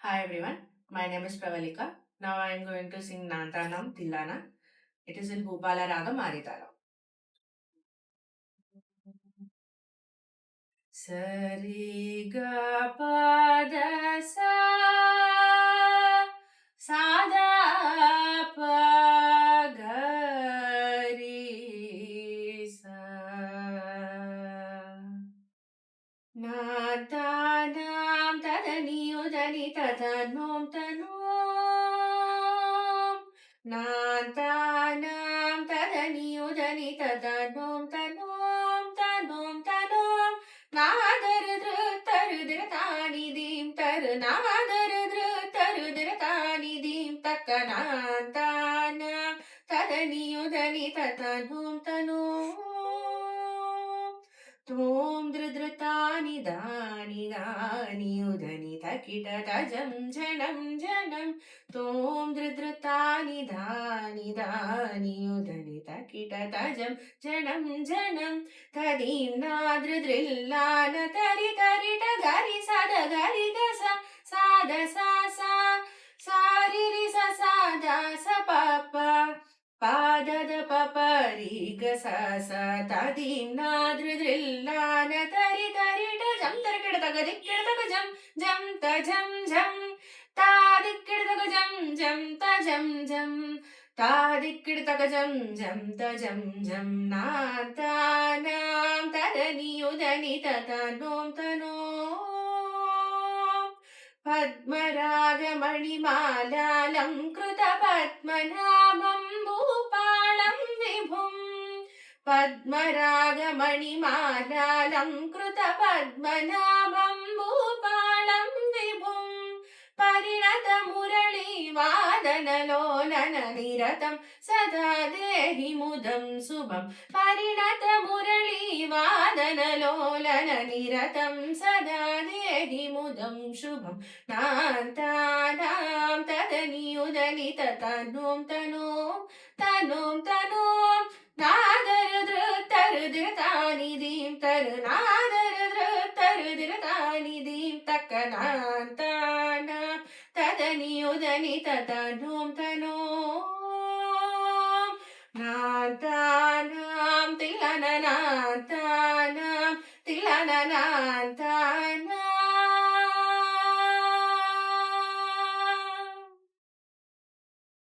Hi everyone, my name is Pravalika. Now I am going to sing Nantanam Tillana. It is in Bhupala Raga Maritala. Sari ga pa da sa sa da pa ga ri sa Natanam tadani udani tadanom tanom Natanam tadani udani tadanom tanom tanom tanom Nadar dhrutar dhritani dim tar Nadar dhrutar dhritani dim Takkanantanam tadani udani tadanom tanom Tom dridritani dani dani udani takita tajam janam janam Tom dridritani dani dani udani takita tajam janam janam Tadim nadridrillana tari tari tagari sada gari gasa sada sa sa sari ri sa sada sa papa Pada da papa ri ga sa sa ta dim na dri drilla na tari tari ta jam tar kid ta ga dik kid ta ga jam jam ta jam jam ta dik kid ta ga jam jam ta jam jam ta dik kid ta ga jam jam ta jam jam na ta nam ta da ni u da ni ta ta nom ta nom पद्मरागमणिमालालङ्कृतपद्मनाभं भूपालं विभुम् पद्मरागमणिमालालङ्कृतपद्मनाभं भूपालं विभुम् परिणतमुरळीवादनलोलननिरतं सदा देहि मुदं शुभं परिणतमुरळीवादनलोलननिरतं सदा देहि मुदं शुभम् नान्तानां तदनि उदनि ततनुं तनुं तनुं तनुं नादरदृतरुदृतानि दीं तरुनादरदृतरुदृतानि दीं तक्कनान्तानां तदनि उदनि ततनुं तनुं नान्ता